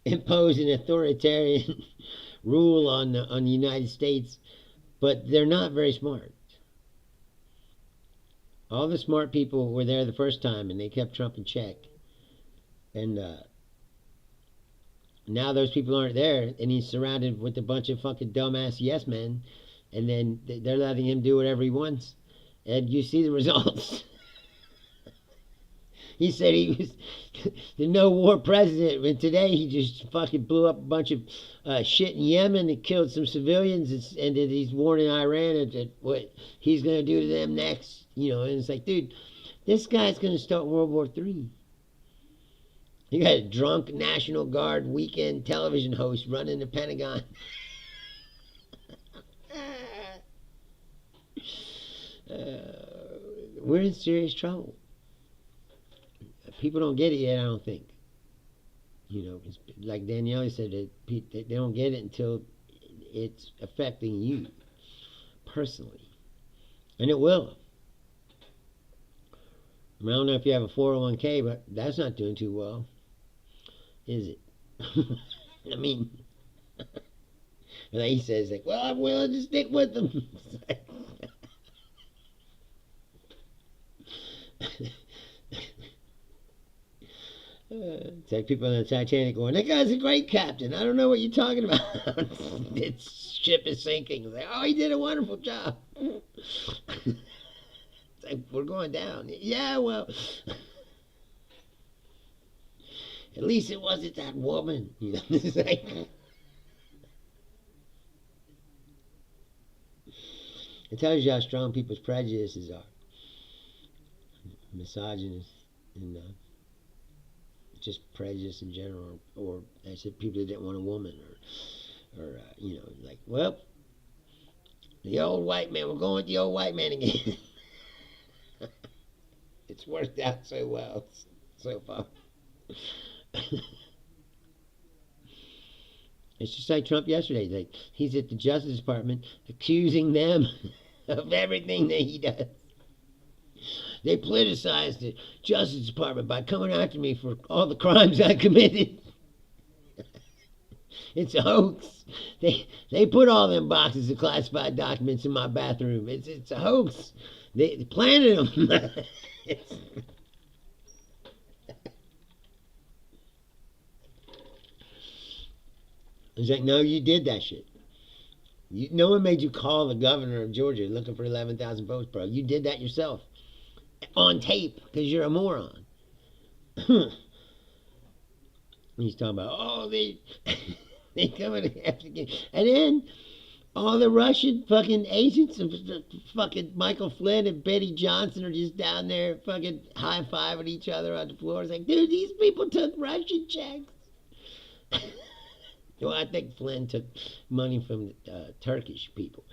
impose an authoritarian rule on the United States, but they're not very smart. All the smart people were there the first time, and they kept Trump in check. And now those people aren't there, and he's surrounded with a bunch of fucking dumbass yes men, and then they're letting him do whatever he wants. And you see the results. He said he was the no war president, and today he just fucking blew up a bunch of shit in Yemen and killed some civilians, and that he's warning Iran at what he's going to do to them next. You know, and it's like, dude, this guy's going to start World War III. You got a drunk National Guard weekend television host running the Pentagon. We're in serious trouble. People don't get it yet, I don't think. You know, like Danielle said, they don't get it until it's affecting you personally. And it will. I don't know if you have a 401k, but that's not doing too well, is it? I mean, like he says, like, well, I'm willing to stick with them. It's like people on the Titanic going, that guy's a great captain. I don't know what you're talking about. Its ship is sinking. It's like, oh, he did a wonderful job. It's like, we're going down. Yeah, well, at least it wasn't that woman. You know, it's like, it tells you how strong people's prejudices are. Misogynist and just prejudice in general, or I said people that didn't want a woman, or you know, like, well, the old white man, we're going with the old white man again. It's worked out so well so far. It's just like Trump yesterday. Like, he's at the Justice Department accusing them of everything that he does. They politicized the Justice Department by coming after me for all the crimes I committed. It's a hoax. They put all them boxes of classified documents in my bathroom. It's a hoax. They planted them. It's like, no, you did that shit. No one made you call the governor of Georgia looking for 11,000 votes, bro. You did that yourself. On tape, because you're a moron. He's talking about, oh, they coming after you. And then all the Russian fucking agents of fucking Michael Flynn and Betty Johnson are just down there fucking high-fiving each other on the floor. It's like, dude, these people took Russian checks. Well, I think Flynn took money from Turkish people.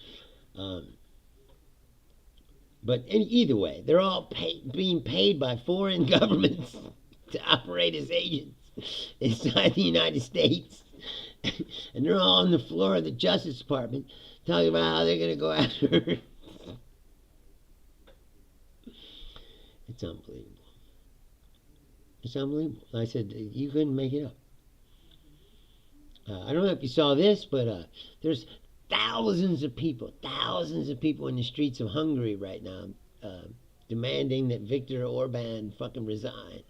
But either way, they're all being paid by foreign governments to operate as agents inside the United States. And they're all on the floor of the Justice Department talking about how they're going to go after her. It's unbelievable. It's unbelievable. I said, you couldn't make it up. I don't know if you saw this, but there's thousands of people in the streets of Hungary right now demanding that Viktor Orban fucking resign.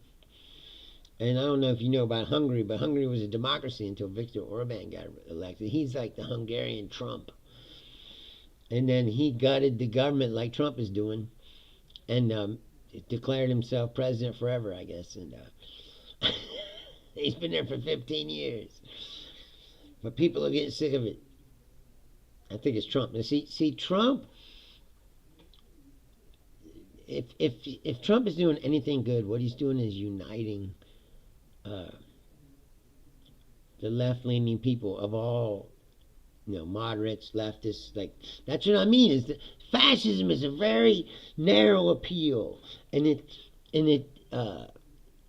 And I don't know if you know about Hungary, but Hungary was a democracy until Viktor Orban got elected. He's like the Hungarian Trump. And then he gutted the government like Trump is doing and declared himself president forever, I guess. And he's been there for 15 years. But people are getting sick of it. I think it's Trump. Now, see, Trump. If Trump is doing anything good, what he's doing is uniting the left-leaning people of all, moderates, leftists. Like, that's what I mean. Is that fascism is a very narrow appeal, and it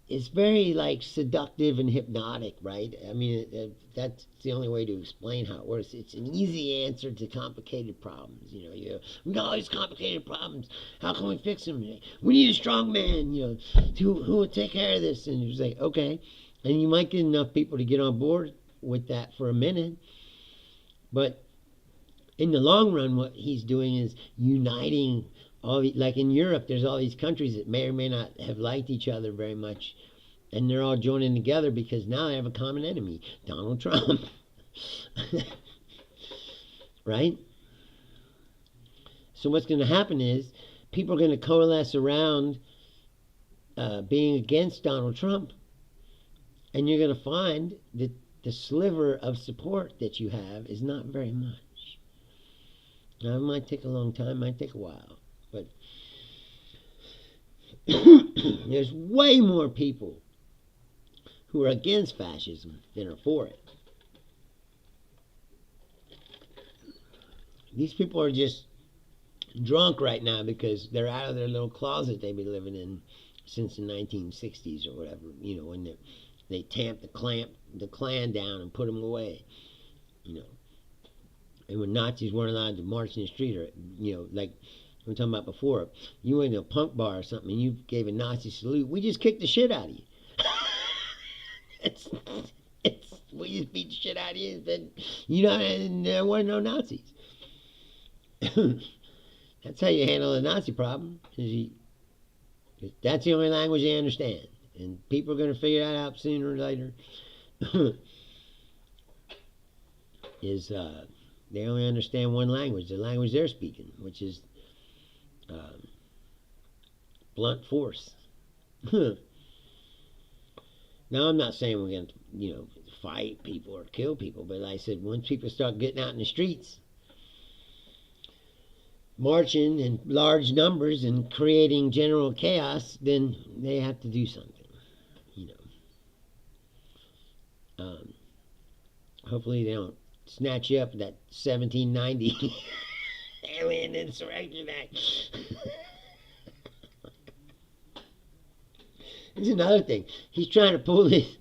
it's very like seductive and hypnotic, right? I mean, that's the only way to explain how it works. It's an easy answer to complicated problems. We got all these complicated problems. How can we fix them? We need a strong man, who will take care of this. And he was like, okay. And you might get enough people to get on board with that for a minute. But in the long run, what he's doing is uniting like in Europe, there's all these countries that may or may not have liked each other very much, and they're all joining together because now they have a common enemy, Donald Trump. Right? So what's going to happen is people are going to coalesce around being against Donald Trump, and you're going to find that the sliver of support that you have is not very much. Now, it might take a long time, might take a while, but there's way more people who are against fascism than are for it. These people are just drunk right now because they're out of their little closet they've been living in since the 1960s or whatever, when they tamped the Klan down and put them away, and when Nazis weren't allowed to march in the street, or like we were talking about before, you went to a punk bar or something and you gave a Nazi salute, we just kicked the shit out of you. We just beat the shit out of you, and there weren't no Nazis. That's how you handle the Nazi problem. That's the only language they understand, and people are going to figure that out sooner or later. They only understand one language, the language they're speaking, which is blunt force. Now, I'm not saying we're going to, fight people or kill people, but like I said, once people start getting out in the streets, marching in large numbers and creating general chaos, then they have to do something, hopefully they don't snatch you up with that 1790 Alien Insurrection Act. There's another thing. He's trying to pull this.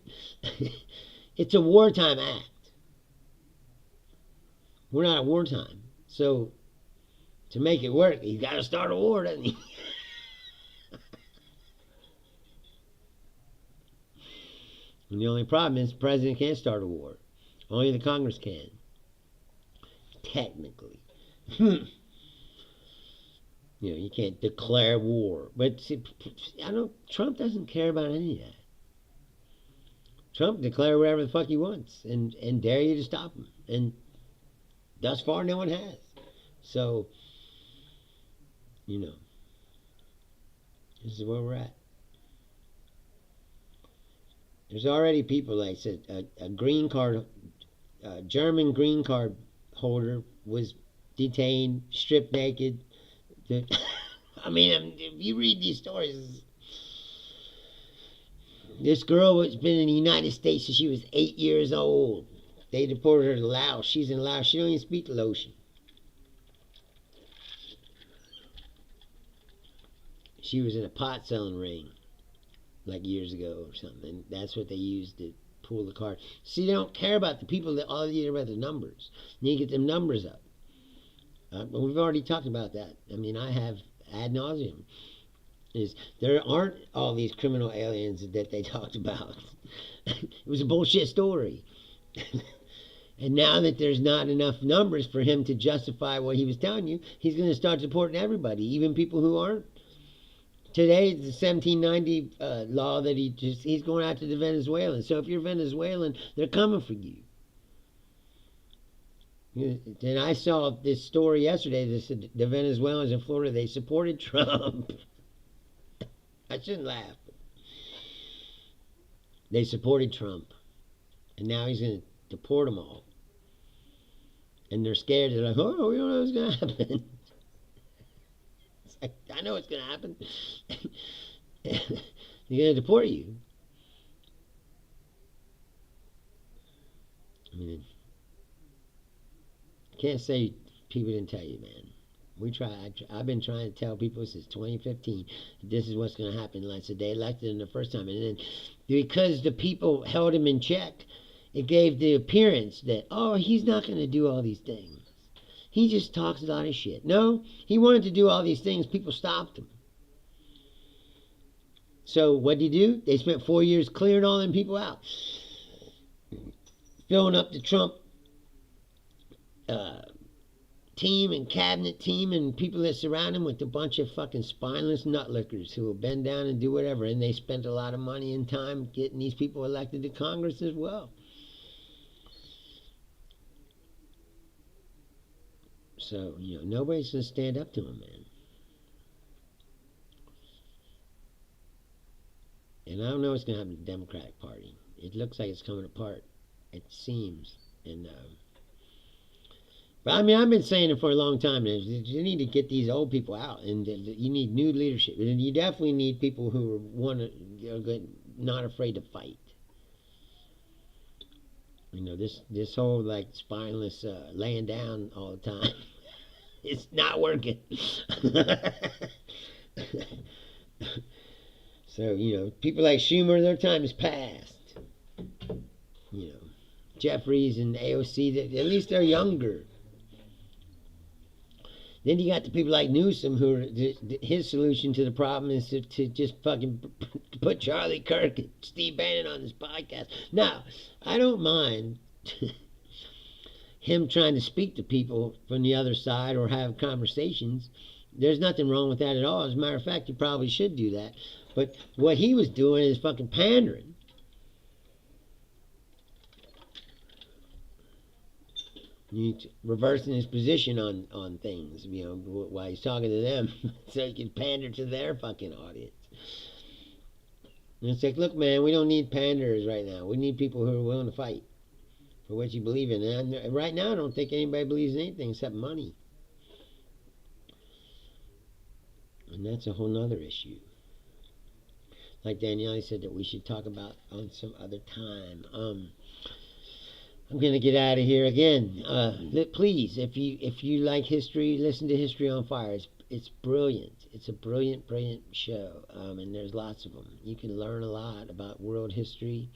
It's a wartime act. We're not at wartime. So, to make it work, he's got to start a war, doesn't he? And the only problem is the president can't start a war. Only the Congress can. Technically. You can't declare war. But see, Trump doesn't care about any of that. Trump declare whatever the fuck he wants and dare you to stop him. And thus far, no one has. So, this is where we're at. There's already people, like I said, a green card, a German green card holder was detained, stripped naked. I mean, if you read these stories, this girl has been in the United States since she was 8 years old. They deported her to Laos. She's in Laos. She don't even speak Laotian. She was in a pot selling ring like years ago or something. That's what they used to pull the card. See, they don't care about the people. That all they care about the numbers. You need to get them numbers up. But we've already talked about that. I mean, I have ad nauseum. There aren't all these criminal aliens that they talked about. It was a bullshit story. And now that there's not enough numbers for him to justify what he was telling you, he's going to start supporting everybody, even people who aren't. Today, the 1790 law that he's going after the Venezuelans. So if you're Venezuelan, they're coming for you. And I saw this story yesterday that said the Venezuelans in Florida, they supported Trump. I shouldn't laugh. They supported Trump. And now he's going to deport them all. And they're scared. They're like, oh, we don't know what's going to happen. It's like, I know what's going to happen. They're going to deport you. I mean, I can't say people didn't tell you, man. I've been trying to tell people since 2015 this is what's going to happen. Like I said, they elected him the first time, and then because the people held him in check, it gave the appearance that, oh, he's not going to do all these things. He just talks a lot of shit. No, he wanted to do all these things. People stopped him. So what did he do? They spent 4 years clearing all them people out, filling up the Trump team and cabinet team and people that surround him with a bunch of fucking spineless nutlickers who will bend down and do whatever. And they spent a lot of money and time getting these people elected to Congress as well. So, nobody's going to stand up to him, man. And I don't know what's going to happen to the Democratic Party. It looks like it's coming apart. It seems. And, but I mean, I've been saying it for a long time. You need to get these old people out, and you need new leadership. And you definitely need people who are not afraid to fight. This whole like spineless laying down all the time, it's not working. So people like Schumer, their time is past. Jeffries and AOC, at least they're younger. Then you got the people like Newsom, who his solution to the problem is to just fucking put Charlie Kirk and Steve Bannon on this podcast. Now, I don't mind him trying to speak to people from the other side or have conversations. There's nothing wrong with that at all. As a matter of fact, you probably should do that. But what he was doing is fucking pandering. He's reversing his position on things, while he's talking to them, so he can pander to their fucking audience. And it's like, look, man, we don't need panderers right now. We need people who are willing to fight for what you believe in. And right now, I don't think anybody believes in anything except money. And that's a whole nother issue. Like Danielle said that we should talk about on some other time. I'm gonna get out of here again. Please, if you like history, listen to History on Fire. It's brilliant. It's a brilliant show, and there's lots of them. You can learn a lot about world history.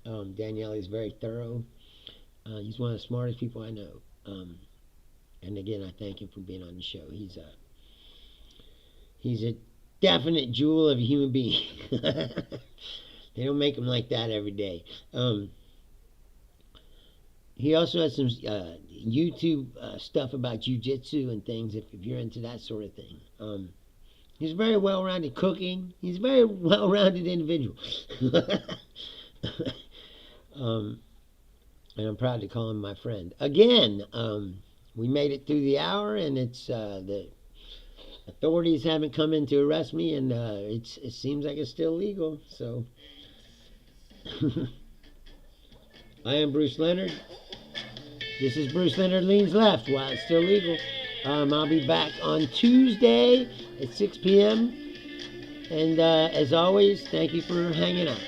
Danielle is very thorough. He's one of the smartest people I know. And again, I thank him for being on the show. He's a definite jewel of a human being. They don't make him like that every day. He also has some YouTube stuff about jiu-jitsu and things, if you're into that sort of thing. He's very well-rounded cooking. He's a very well-rounded individual. And I'm proud to call him my friend. Again, we made it through the hour, and it's the authorities haven't come in to arrest me, and it seems like it's still legal. So I am Bruce Leonard. This is Bruce Leonard Leans Left while it's still legal. I'll be back on Tuesday at 6 p.m. And as always, thank you for hanging out.